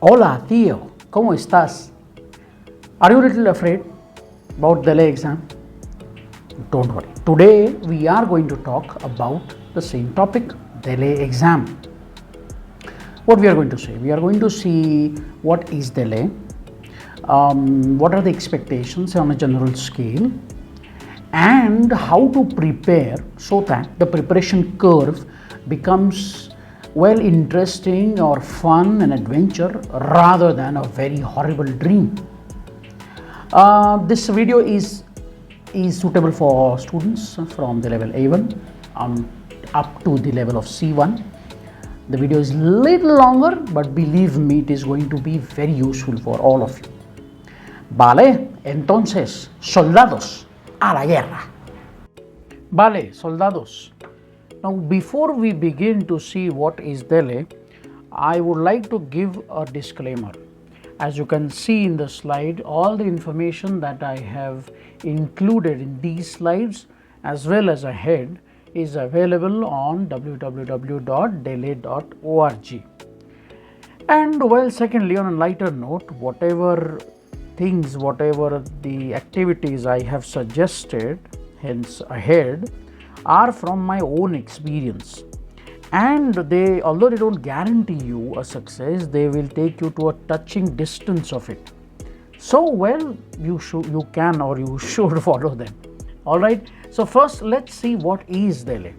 Hola, tío. ¿Cómo estás? Are you a little afraid about DELE exam? Don't worry. Today we are going to talk about the same topic, DELE exam. What we are going to say? We are going to see what is DELE, what are the expectations on a general scale, and how to prepare so that the preparation curve becomes interesting or fun and adventure rather than a very horrible dream. This video is suitable for students from the level A1 up to the level of C1. The video is little longer, but believe me, it is going to be very useful for all of you. Vale, entonces, soldados, a la guerra. Vale, soldados. Now, before we begin to see what is DELE, I would like to give a disclaimer. As you can see in the slide, all the information that I have included in these slides as well as ahead is available on www.dele.org. And secondly, on a lighter note, whatever the activities I have suggested hence ahead are from my own experience, and although they don't guarantee you a success, they will take you to a touching distance of it. So you can or you should follow them. All right, so first let's see what is DELE.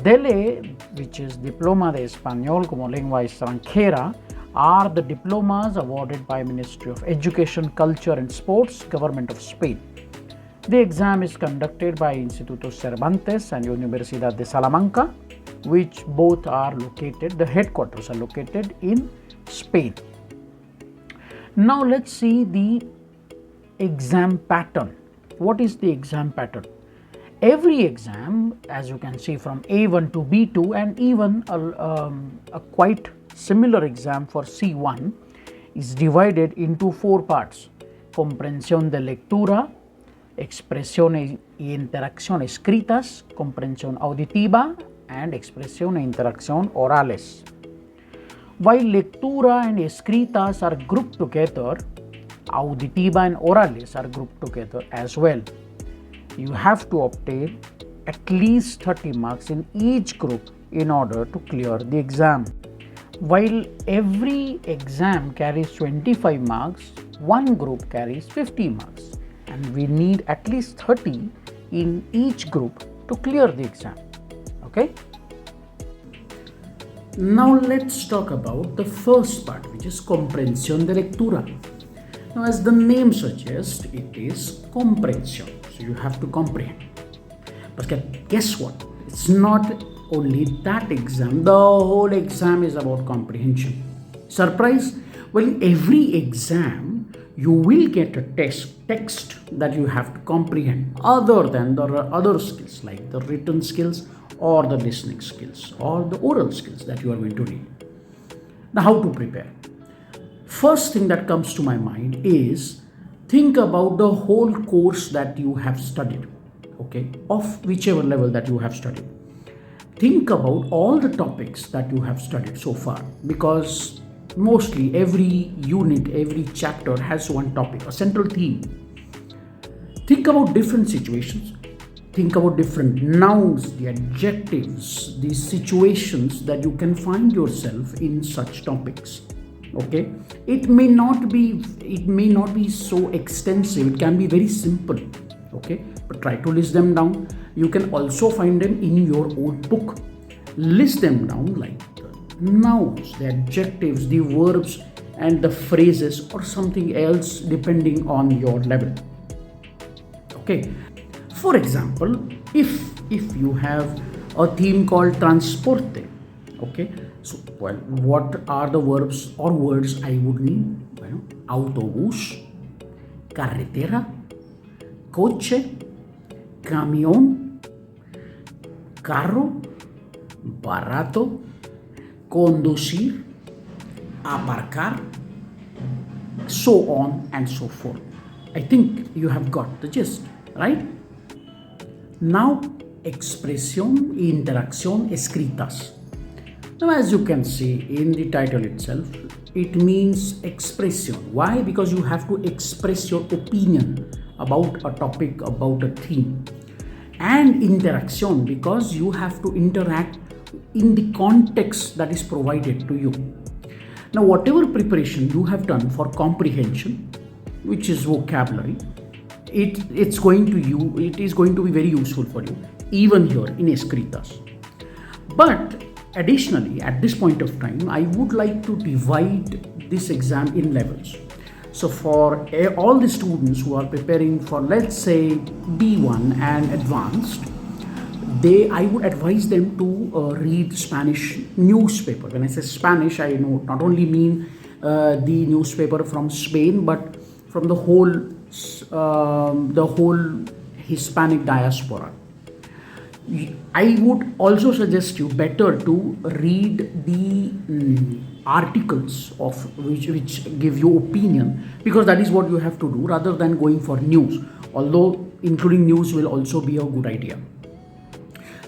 DELE, which is Diploma de Español como Lengua Extranjera, are the diplomas awarded by Ministry of Education, Culture and Sports, Government of Spain. The exam is conducted by Instituto Cervantes and Universidad de Salamanca, which both are located, the headquarters are located in Spain. Now let's see the exam pattern. What is the exam pattern? Every exam, as you can see from A1 to B2 and even a quite similar exam for C1, is divided into 4 parts: comprensión de lectura, expresión y interacción escritas, comprensión auditiva, and expresión e interacción orales. While lectura and escritas are grouped together, auditiva and orales are grouped together as well. You have to obtain at least 30 marks in each group in order to clear the exam. While every exam carries 25 marks, one group carries 50 marks, and we need at least 30 in each group to clear the exam. Okay? Now let's talk about the first part, which is comprensión de lectura. Now, as the name suggests, it is comprensión. So you have to comprehend. But guess what? It's not only that exam. The whole exam is about comprehension. Surprise? Well, every exam you will get a text that you have to comprehend, other than the other skills like the written skills or the listening skills or the oral skills that you are going to read. Now, how to prepare? First thing that comes to my mind is think about the whole course that you have studied, okay, of whichever level that you have studied. Think about all the topics that you have studied so far, because mostly every unit, every chapter has one topic, a central theme. Think about different situations. Think about different nouns, the adjectives, the situations that you can find yourself in such topics. Okay, it may not be so extensive. It can be very simple. Okay, but try to list them down. You can also find them in your own book. List them down, like the nouns, the adjectives, the verbs, and the phrases, or something else depending on your level. Okay. For example, if you have a theme called transporte, okay, so what are the verbs or words I would need? Autobús, carretera, coche, camión, carro, barato, conducir, aparcar, so on and so forth. I think you have got the gist, right? Now, expresión y interacción escritas. Now, as you can see in the title itself, it means expression. Why? Because you have to express your opinion about a topic, about a theme. And interaction, because you have to interact in the context that is provided to you. Now, whatever preparation you have done for comprehension, which is vocabulary, it is going to be very useful for you, even here in Escritas. But additionally, at this point of time, I would like to divide this exam in levels. So for all the students who are preparing for, let's say, B1 and advanced, I would advise them to read Spanish newspaper. When I say Spanish, I know not only mean the newspaper from Spain, but from the whole Hispanic diaspora. I would also suggest you better to read the articles of which give you opinion, because that is what you have to do rather than going for news, although including news will also be a good idea.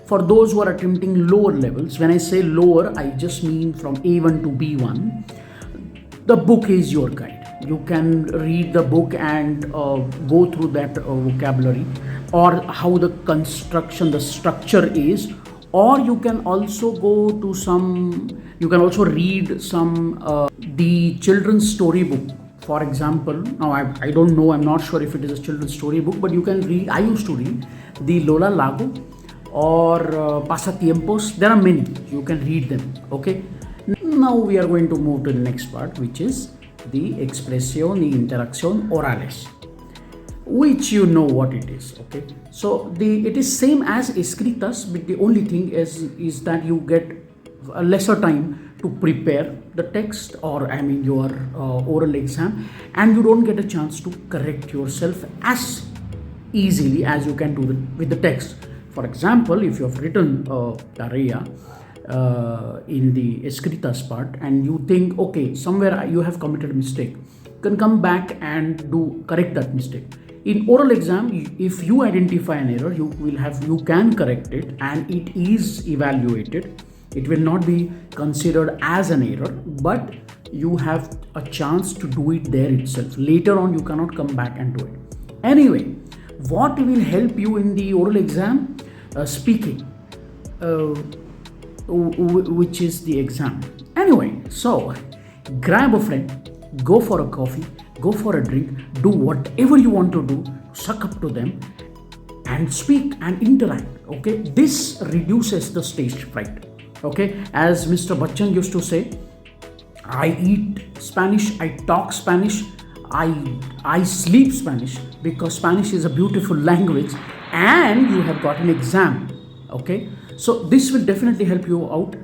For those who are attempting lower levels, when I say lower, I just mean from A1 to B1, the book is your guide. You can read the book and go through that vocabulary, or how the construction, the structure is, or you can also read some the children's storybook. For example, now I don't know, I'm not sure if it is a children's storybook, but you can read, I used to read the Lola Lago or Pasatiempos. There are many, you can read them. Okay, now we are going to move to the next part, which is the expresión y interacción orales, which you know what it is. Okay, so it is same as escritas, but the only thing is that you get a lesser time to prepare the text, or your oral exam, and you don't get a chance to correct yourself as easily as you can do with the text. For example, if you have written tarea in the escritas part and you think, okay, somewhere you have committed a mistake, you can come back and correct that mistake. In oral exam, if you identify an error, you can correct it, and it is evaluated. It will not be considered as an error, but you have a chance to do it there itself. Later on, you cannot come back and do it. Anyway, what will help you in the oral exam? Speaking, which is the exam. Anyway, so grab a friend, go for a coffee, go for a drink, do whatever you want to do, suck up to them and speak and interact. Okay, this reduces the stage fright. Okay, as Mr. Bachchan used to say, I eat Spanish, I talk Spanish, I sleep Spanish, because Spanish is a beautiful language and you have got an exam. Okay, so this will definitely help you out.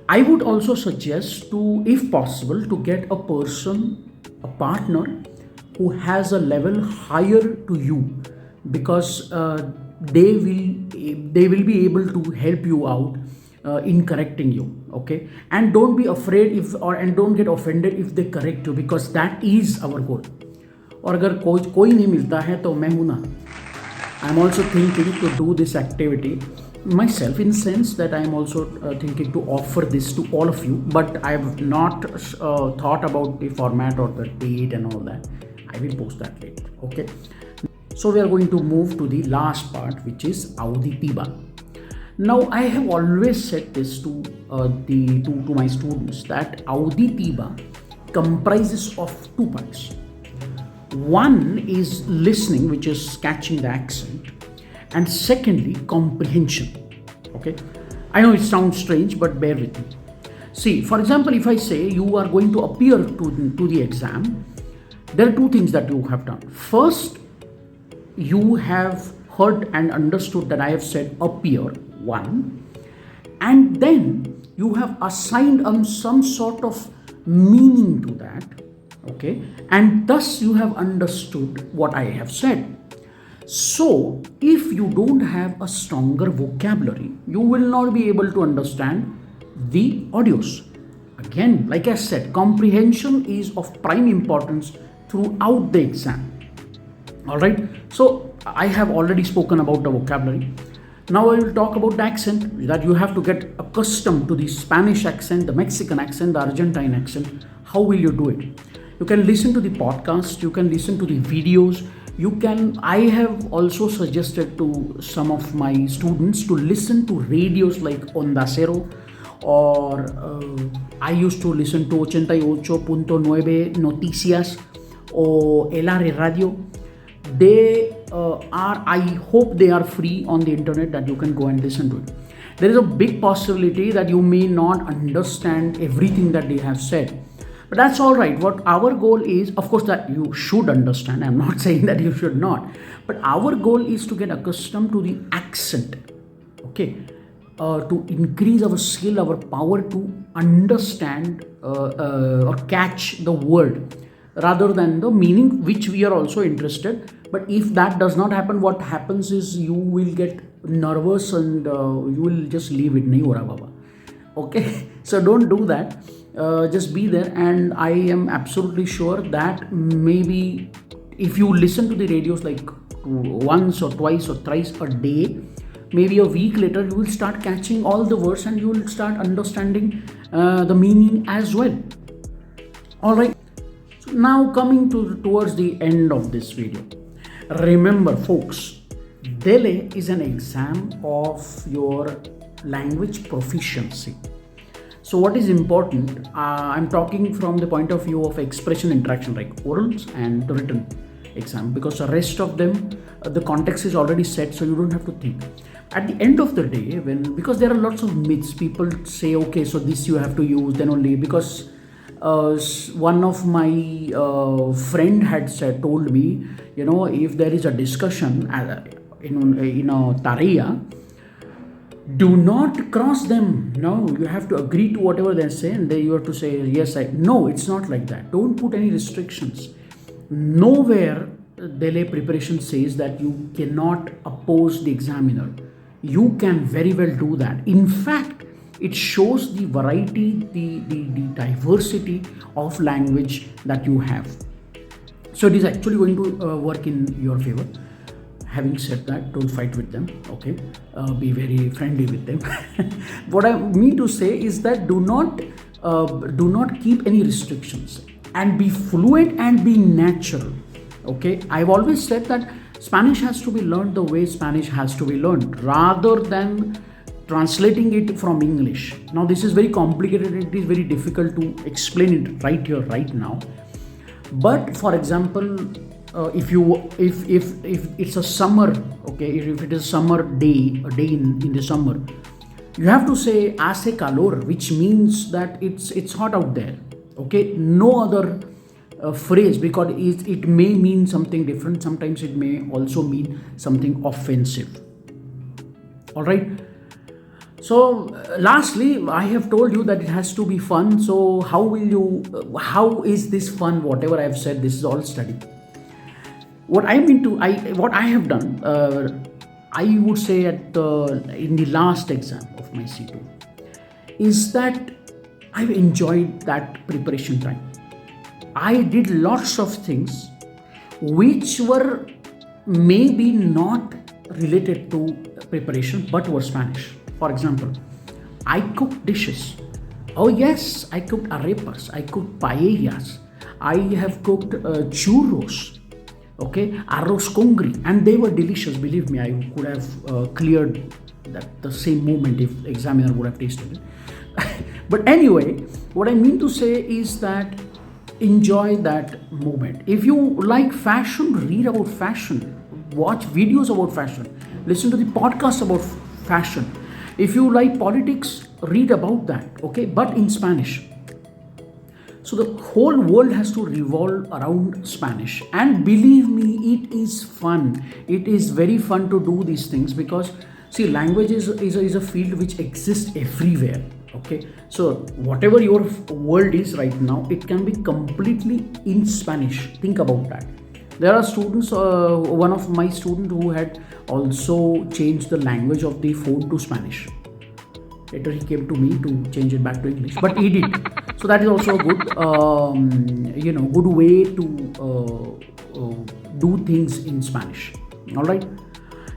I would also suggest to, if possible, to get a partner who has a level higher to you, because they will be able to help you out in correcting you. Okay, and don't be afraid and don't get offended if they correct you, because that is our goal. और अगर कोई नहीं मिलता है तो मैं हूँ ना. I'm also thinking to do this activity myself, in sense that I am also thinking to offer this to all of you, but I have not thought about the format or the date and all that. I will post that later. Okay, so we are going to move to the last part, which is auditiva. Now, I have always said this to my students, that auditiva comprises of two parts. One is listening, which is catching the accent, and secondly, comprehension. Okay, I know it sounds strange, but bear with me. See, for example, if I say you are going to appear to the exam, there are two things that you have done. First, you have heard and understood that I have said appear, one, and then you have assigned some sort of meaning to that. Okay, and thus you have understood what I have said. So if you don't have a stronger vocabulary, you will not be able to understand the audios. Again, like I said, comprehension is of prime importance throughout the exam. All right, so I have already spoken about the vocabulary. Now I will talk about the accent, that you have to get accustomed to the Spanish accent, the Mexican accent, the Argentine accent. How will you do it? You can listen to the podcast, you can listen to the videos, I have also suggested to some of my students to listen to radios like Onda Cero, or I used to listen to 88.9 Noticias or El Are Radio. They I hope they are free on the internet, that you can go and listen to it. There is a big possibility that you may not understand everything that they have said, but that's all right. What our goal is, of course, that you should understand. I'm not saying that you should not, but our goal is to get accustomed to the accent, okay? To increase our skill, our power to understand or catch the word rather than the meaning, which we are also interested. But if that does not happen, what happens is you will get nervous and you will just leave it. Nahi ho raha baba. Okay, so don't do that. Just be there, and I am absolutely sure that maybe if you listen to the radios like once or twice or thrice a day, maybe a week later you will start catching all the words and you will start understanding the meaning as well. All right, so now coming towards the end of this video, remember folks, DELE is an exam of your language proficiency. So what is important, I'm talking from the point of view of expression interaction, like orals and the written exam, because the rest of them, the context is already set, so you don't have to think. At the end of the day, because there are lots of myths, people say, okay, so this you have to use, then only, because one of my friend had told me, if there is a discussion in a tarea, do not cross them. No, you have to agree to whatever they say, and then you have to say yes. No, it's not like that. Don't put any restrictions. Nowhere DELE preparation says that you cannot oppose the examiner. You can very well do that. In fact, it shows the variety, the diversity of language that you have. So it is actually going to work in your favor. Having said that, don't fight with them, okay? Be very friendly with them. What I mean to say is that do not keep any restrictions, and be fluent and be natural, okay? I've always said that Spanish has to be learned the way Spanish has to be learned, rather than translating it from English. Now this is very complicated, it is very difficult to explain it right here, right now. But for example, if it's a summer, okay, if it is a summer day, a day in the summer, you have to say hace calor, which means that it's hot out there, okay? No other phrase, because it may mean something different. Sometimes it may also mean something offensive. All right. So lastly, I have told you that it has to be fun. So how is this fun? Whatever I have said, this is all study. What I have done, I would say in the last exam of my C2, is that I've enjoyed that preparation time. I did lots of things which were maybe not related to preparation but were Spanish. For example, I cooked dishes. Oh yes, I cooked arepas, I cooked paellas, I have cooked churros, okay, arroz con gris, and they were delicious. Believe me, I could have cleared that the same moment if the examiner would have tasted it. But anyway, what I mean to say is that enjoy that moment. If you like fashion, read about fashion, watch videos about fashion, listen to the podcast about fashion. If you like politics, read about that, okay, but in Spanish. So the whole world has to revolve around Spanish, and believe me, it is fun. It is very fun to do these things, because see, language is a field which exists everywhere, okay? So whatever your world is right now, it can be completely in Spanish. Think about that. There are students, one of my students who had also changed the language of the phone to Spanish. Later he came to me to change it back to English, but he did. So that is also a good, good way to do things in Spanish. All right.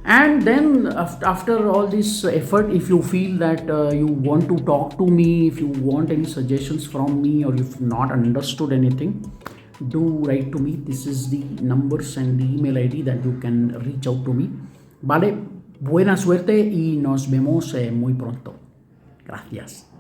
And then after all this effort, if you feel that you want to talk to me, if you want any suggestions from me, or if not understood anything, do write to me. This is the numbers and the email ID that you can reach out to me. Vale, buena suerte y nos vemos muy pronto. Gracias.